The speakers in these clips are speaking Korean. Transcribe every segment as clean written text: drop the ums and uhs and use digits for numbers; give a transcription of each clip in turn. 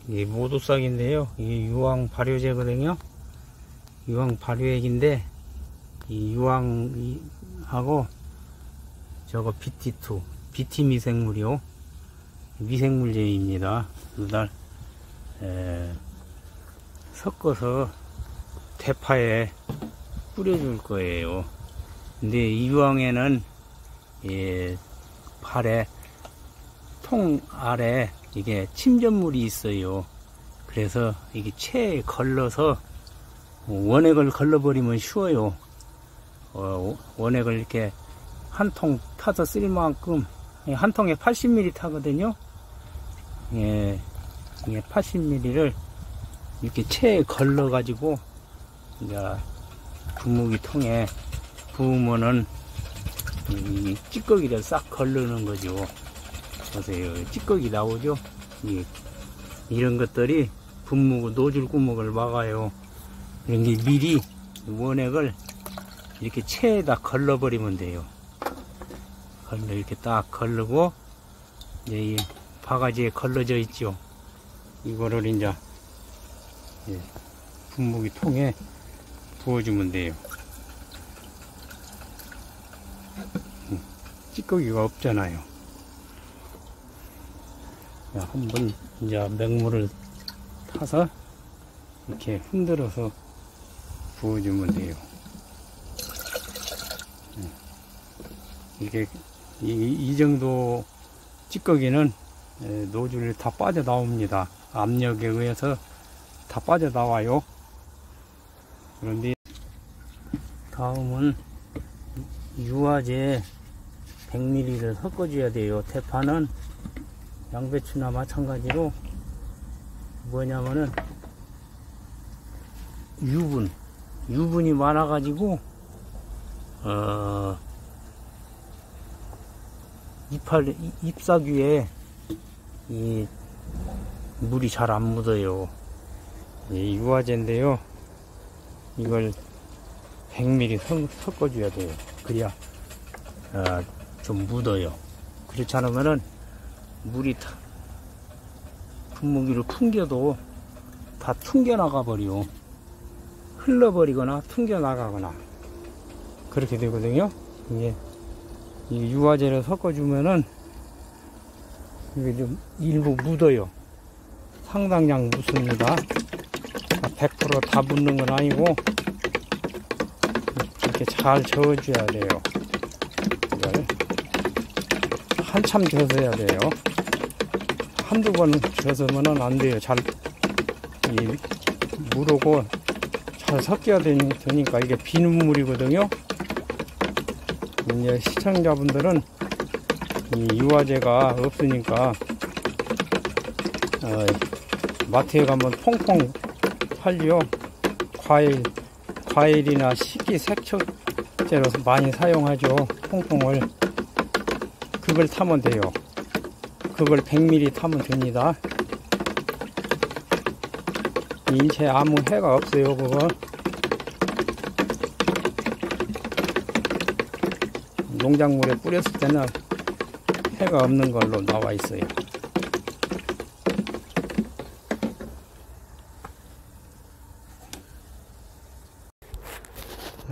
이 모두싹인데요. 이게 유황 발효제거든요. 유황 발효액인데 이 유황하고 저거 BT2, BT 미생물이요. 미생물제입니다. 이날 섞어서 대파에 뿌려줄 거예요. 근데 이 유황에는 발에 통 아래 이게 침전물이 있어요. 그래서 이게 체에 걸러서 원액을 걸러버리면 쉬워요. 원액을 이렇게 한 통 타서 쓸 만큼, 한 통에 80ml 타거든요. 예, 80ml를 이렇게 체에 걸러 가지고 이제 분무기 통에 부으면은 이 찌꺼기를 싹 걸르는 거죠. 보세요, 찌꺼기 나오죠. 이런 것들이 분무 노즐 구멍을 막아요. 이런 게 미리 원액을 이렇게 체에다 걸러버리면 돼요. 이렇게 딱 걸르고, 이제 이 바가지에 걸러져 있죠. 이거를 이제 분무기 통에 부어주면 돼요. 찌꺼기가 없잖아요. 한번 이제 맹물을 타서 이렇게 흔들어서 부어주면 돼요. 이게 이 정도 찌꺼기는 노즐이 다 빠져나옵니다. 압력에 의해서 다 빠져나와요. 그런데 다음은 유화제 100ml를 섞어줘야 돼요. 대파는 양배추나 마찬가지로 뭐냐면은 유분이 많아가지고 잎사귀에 이 물이 잘 안 묻어요. 유화제인데요. 이걸 100ml 섞어줘야 돼요. 그래야 좀 묻어요. 그렇지 않으면은 물이 분무기를 풍겨도 다 튕겨나가 버려. 흘러버리거나 튕겨나가거나 그렇게 되거든요. 이게 이 유화제를 섞어주면은 이게 좀 일부 묻어요. 상당량 묻습니다. 100% 다 묻는 건 아니고 이렇게 잘 저어줘야 돼요. 이걸 한참 저어야 돼요. 한두 번 저으면은 안 돼요. 잘 무르고 잘 섞여야 되니까 이게 비눗물이거든요. 이제 시청자분들은 이 유화제가 없으니까 마트에 가면 퐁퐁 팔려. 과일이나 식기 색초제로 많이 사용하죠. 퐁퐁을. 그걸 타면 돼요. 그걸 100ml 타면 됩니다. 인체에 아무 해가 없어요. 그거 농작물에 뿌렸을 때는 해가 없는 걸로 나와 있어요.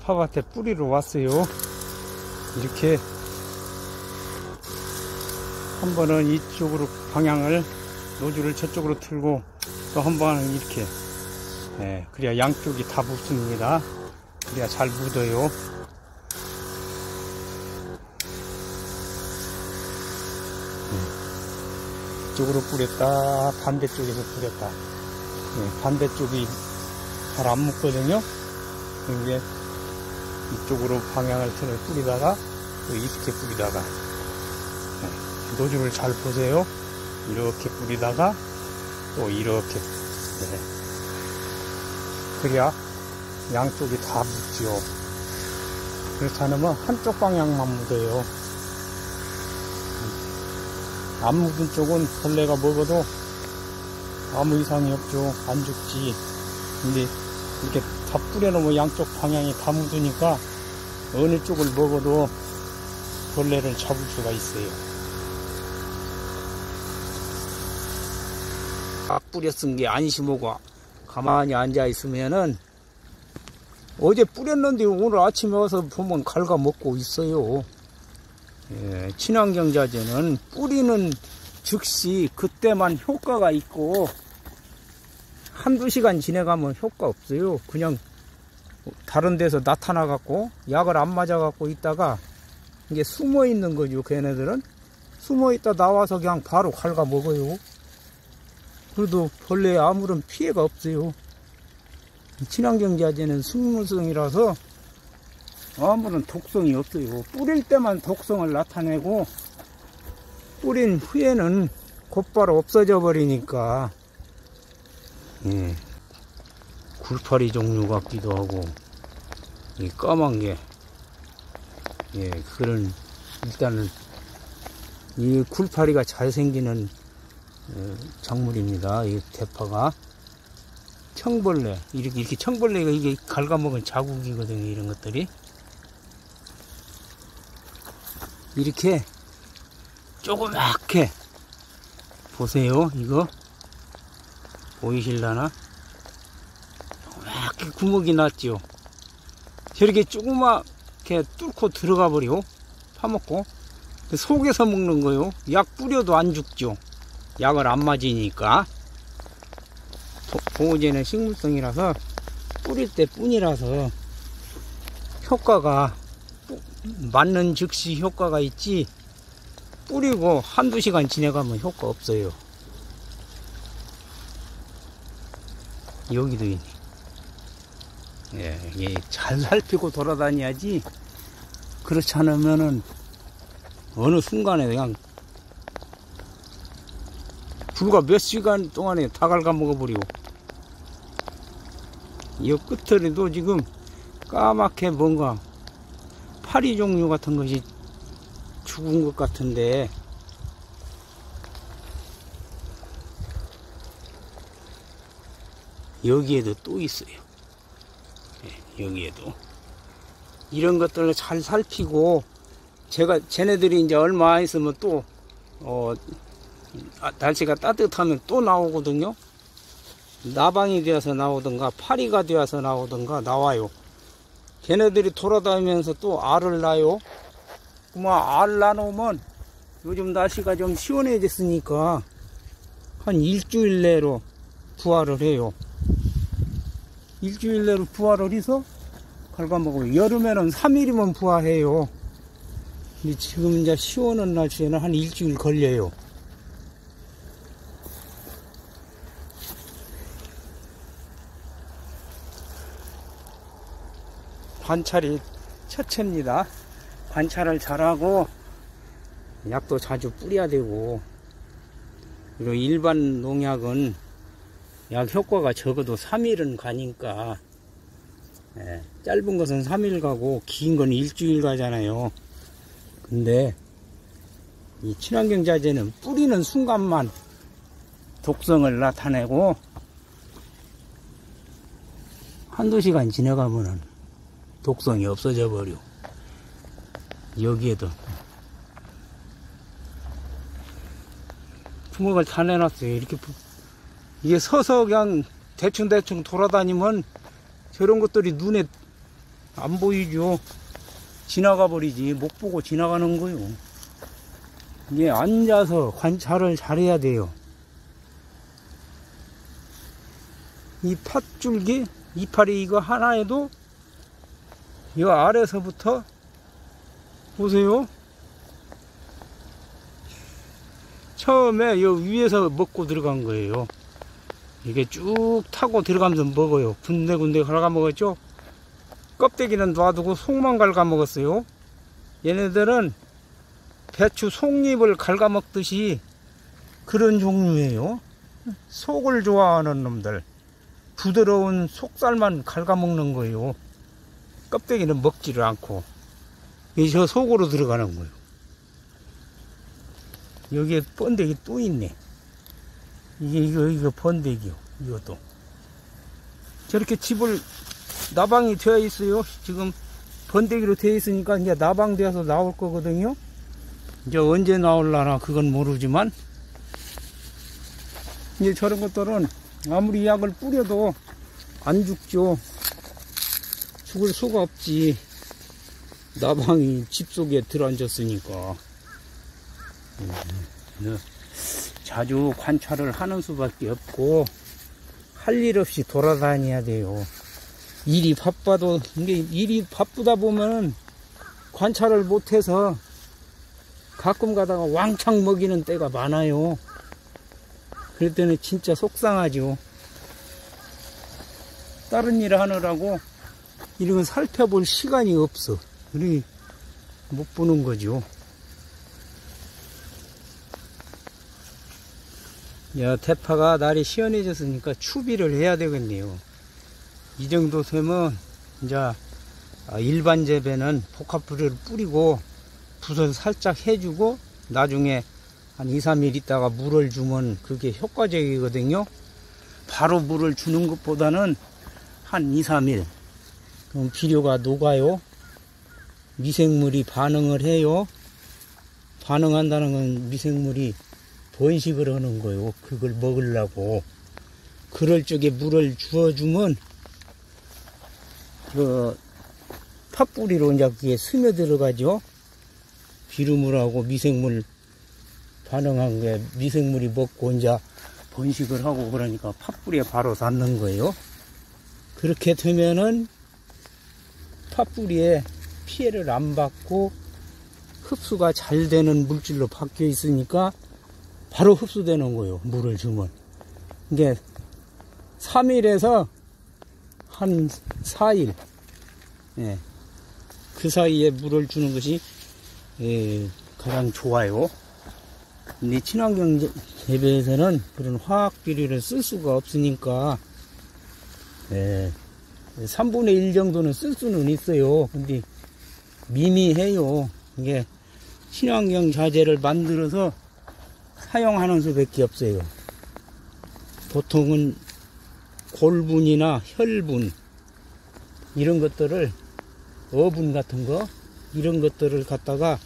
파밭에 뿌리러 왔어요. 이렇게 한 번은 이쪽으로 방향을 노즐을 저쪽으로 틀고 또 한 번은 이렇게, 그래야 양쪽이 다 묻습니다. 그래야 잘 묻어요. 이쪽으로 뿌렸다, 반대쪽에서 뿌렸다. 반대쪽이 잘 안 묻거든요. 이게 이쪽으로 방향을 틀어 뿌리다가 또 이렇게 뿌리다가, 노즐을 잘 보세요. 이렇게 뿌리다가 또 이렇게, 그래야 양쪽이 다 묻지요. 그렇지 않으면 한쪽 방향만 묻어요. 안 묻은 쪽은 벌레가 먹어도 아무 이상이 없죠. 안 죽지. 근데 이렇게 다 뿌려놓으면 양쪽 방향이 다 묻으니까 어느 쪽을 먹어도 벌레를 잡을 수가 있어요. 딱 뿌려 쓴 게 안심하고 가만히 앉아 있으면은 어제 뿌렸는데 오늘 아침에 와서 보면 갉아먹고 있어요. 예, 친환경 자재는 뿌리는 즉시 그때만 효과가 있고 한두 시간 지나가면 효과 없어요. 그냥 다른 데서 나타나 갖고 약을 안 맞아 갖고 있다가 이게 숨어 있는 거죠. 걔네들은 숨어 있다 나와서 그냥 바로 갉아먹어요. 그래도 벌레에 아무런 피해가 없어요. 친환경 자재는 식물성이라서 아무런 독성이 없어요. 뿌릴 때만 독성을 나타내고 뿌린 후에는 곧바로 없어져 버리니까. 예. 굴파리 종류 같기도 하고 이 까만 게 예, 그런 일단은 이 굴파리가 잘 생기는 작물입니다. 이 대파가 청벌레 이렇게 청벌레가 이게 갉아먹은 자국이거든요. 이런 것들이 이렇게 조그맣게 보세요. 이거 보이실라나? 조그맣게 구멍이 났죠. 저렇게 조그맣게 뚫고 들어가 버려. 파먹고 속에서 먹는 거요. 약 뿌려도 안 죽죠. 약을 안 맞으니까. 보호제는 식물성이라서 뿌릴 때 뿐이라서 효과가 맞는 즉시 효과가 있지 뿌리고 한두 시간 지나가면 효과 없어요. 여기도 있네. 예, 잘 살피고 돌아다녀야지 그렇지 않으면은 어느 순간에 그냥 불과 몇 시간 동안에 다 갉아먹어 버리고 이 끝털에도 지금 까맣게 뭔가 파리 종류 같은 것이 죽은 것 같은데 여기에도 또 있어요. 예, 여기에도 이런 것들을 잘 살피고 제가 쟤네들이 이제 얼마 안 있으면 또 날씨가 따뜻하면 또 나오거든요. 나방이 되어서 나오든가 파리가 되어서 나오든가 나와요. 걔네들이 돌아다니면서 또 알을 낳아요. 알 낳아놓으면 요즘 날씨가 좀 시원해졌으니까 한 일주일 내로 부화를 해요. 일주일 내로 부화를 해서 갉아먹어요. 여름에는 3일이면 부화해요. 근데 지금 이제 시원한 날씨에는 한 일주일 걸려요. 관찰이 첫째입니다. 관찰을 잘하고 약도 자주 뿌려야 되고 그리고 일반 농약은 약 효과가 적어도 3일은 가니까 짧은 것은 3일 가고 긴 건 일주일 가잖아요. 근데 이 친환경 자재는 뿌리는 순간만 독성을 나타내고 한두 시간 지나가면은 독성이 없어져 버려. 여기에도 구멍을 다 내놨어요. 이렇게 이게 서서 그냥 대충 돌아다니면 저런 것들이 눈에 안 보이죠. 지나가 버리지 못 보고 지나가는 거요. 이게 앉아서 관찰을 잘해야 돼요. 이 팥줄기 이파리 이거 하나에도 이 아래서부터 보세요. 처음에 이 위에서 먹고 들어간 거예요. 이게 쭉 타고 들어가면서 먹어요. 군데군데 갉아 먹었죠. 껍데기는 놔두고 속만 갉아 먹었어요. 얘네들은 배추 속잎을 갉아 먹듯이 그런 종류예요. 속을 좋아하는 놈들, 부드러운 속살만 갉아 먹는 거예요. 껍데기는 먹지를 않고 저 속으로 들어가는 거예요. 여기에 번데기 또 있네. 이거 번데기요. 이것도 저렇게 집을 나방이 되어 있어요. 지금 번데기로 되어 있으니까 이제 나방 되어서 나올 거거든요. 이제 언제 나올라나 그건 모르지만 이제 저런 것들은 아무리 약을 뿌려도 안 죽죠. 죽을 수가 없지. 나방이 집 속에 들어앉았으니까. 자주 관찰을 하는 수밖에 없고, 할 일 없이 돌아다녀야 돼요. 일이 바빠도, 이게 일이 바쁘다 보면 관찰을 못해서 가끔 가다가 왕창 먹이는 때가 많아요. 그럴 때는 진짜 속상하죠. 다른 일 하느라고 이런 건 살펴볼 시간이 없어. 우리 못 보는 거죠. 야, 대파가 날이 시원해졌으니까 추비를 해야 되겠네요. 이 정도 되면 이제 일반 재배는 복합부를 뿌리고 붓을 살짝 해주고 나중에 한 2, 3일 있다가 물을 주면 그게 효과적이거든요. 바로 물을 주는 것보다는 한 2, 3일. 그럼 비료가 녹아요. 미생물이 반응을 해요. 반응한다는 건 미생물이 번식을 하는 거예요. 그걸 먹으려고. 그럴 적에 물을 주어주면 그 팥뿌리로 이제 그게 스며들어가죠. 비료물하고 미생물 반응한 게 미생물이 먹고 이제 번식을 하고 그러니까 팥뿌리에 바로 닿는 거예요. 그렇게 되면은 팥뿌리에 피해를 안 받고 흡수가 잘 되는 물질로 바뀌어 있으니까 바로 흡수되는 거예요. 물을 주면. 이게 3일에서 한 4일. 예. 그 사이에 물을 주는 것이 가장 좋아요. 근데 친환경 재배에서는 그런 화학 비료를 쓸 수가 없으니까 3분의 1 정도는 쓸 수는 있어요. 근데 미미해요. 이게 친환경 자재를 만들어서 사용하는 수밖에 없어요. 보통은 골분이나 혈분 이런 것들을 어분 같은 거 이런 것들을 갖다가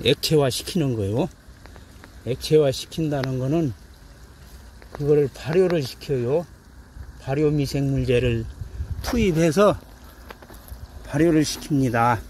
액체화 시키는 거예요. 액체화 시킨다는 거는 그거를 발효를 시켜요. 발효 미생물제를 투입해서 발효를 시킵니다.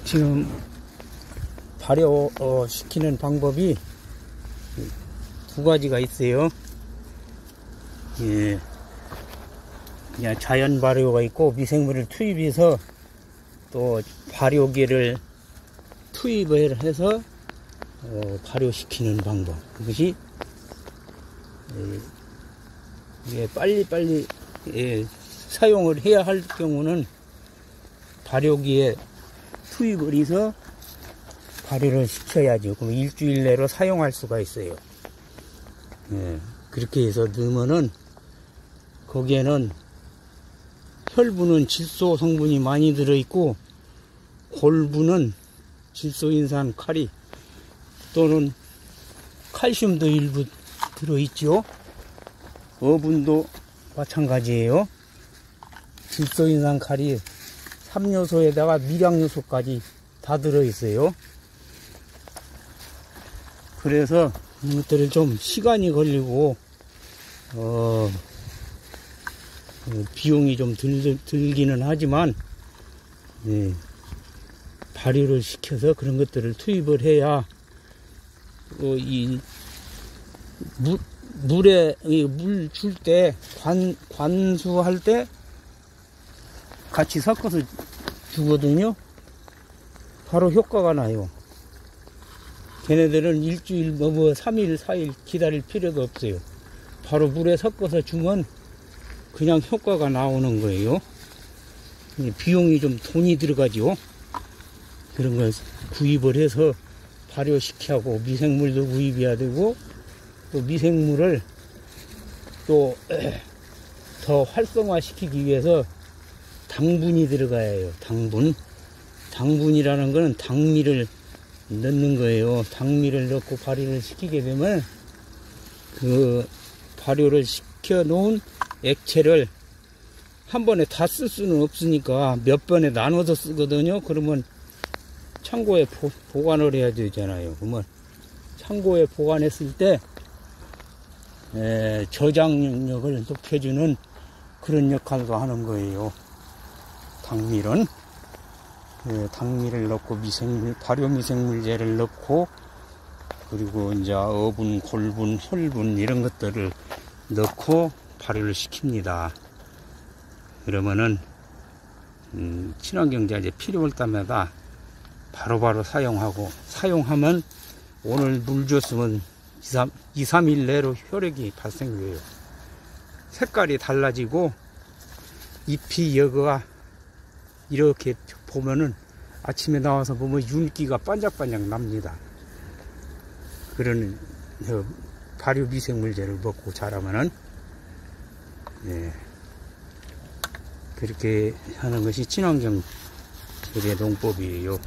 지금 발효 시키는 방법이 두 가지가 있어요. 예. 그냥 자연 발효가 있고 미생물을 투입해서 또 발효기를 투입을 해서 발효시키는 방법. 그것이 빨리빨리 사용을 해야 할 경우는 발효기에 투입을 해서 발효를 시켜야죠. 그럼 일주일 내로 사용할 수가 있어요. 그렇게 해서 넣으면은 거기에는 혈분은 질소 성분이 많이 들어있고 골분은 질소인산 카리 또는 칼슘도 일부 들어있죠. 어분도 마찬가지예요. 질소인산 카리 3요소에다가 미량요소까지 다 들어있어요. 그래서 이것들을 좀 시간이 걸리고 비용이 좀 들기는 하지만 발효를 시켜서 그런 것들을 투입을 해야 이 물에 물 줄 때 관수할 때 같이 섞어서 주거든요. 바로 효과가 나요. 걔네들은 일주일, 3일, 4일 기다릴 필요도 없어요. 바로 물에 섞어서 주면 그냥 효과가 나오는 거예요. 비용이 좀 돈이 들어가죠. 그런 걸 구입을 해서 발효시키고 미생물도 구입해야 되고 또 미생물을 또 더 활성화시키기 위해서 당분이 들어가야 해요. 당분이라는 거는 당미를 넣는 거예요. 당미를 넣고 발효를 시키게 되면 그 발효를 시켜 놓은 액체를 한 번에 다 쓸 수는 없으니까 몇 번에 나눠서 쓰거든요. 그러면 창고에 보관을 해야 되잖아요. 그러면 창고에 보관했을 때 저장력을 높여주는 그런 역할도 하는 거예요. 당밀은 당밀을 넣고 발효미생물제를 넣고 그리고 이제 어분, 골분, 혈분 이런 것들을 넣고 발효를 시킵니다. 그러면은 친환경자재 필요할 때마다 바로바로 사용하면 오늘 물 줬으면 2, 3일 내로 혈액이 발생돼요. 색깔이 달라지고 잎이 여기가 이렇게 보면은 아침에 나와서 보면 윤기가 반짝반짝 납니다. 그런 발효 미생물제를 먹고 자라면은 그렇게 하는 것이 친환경 재배 농법이에요.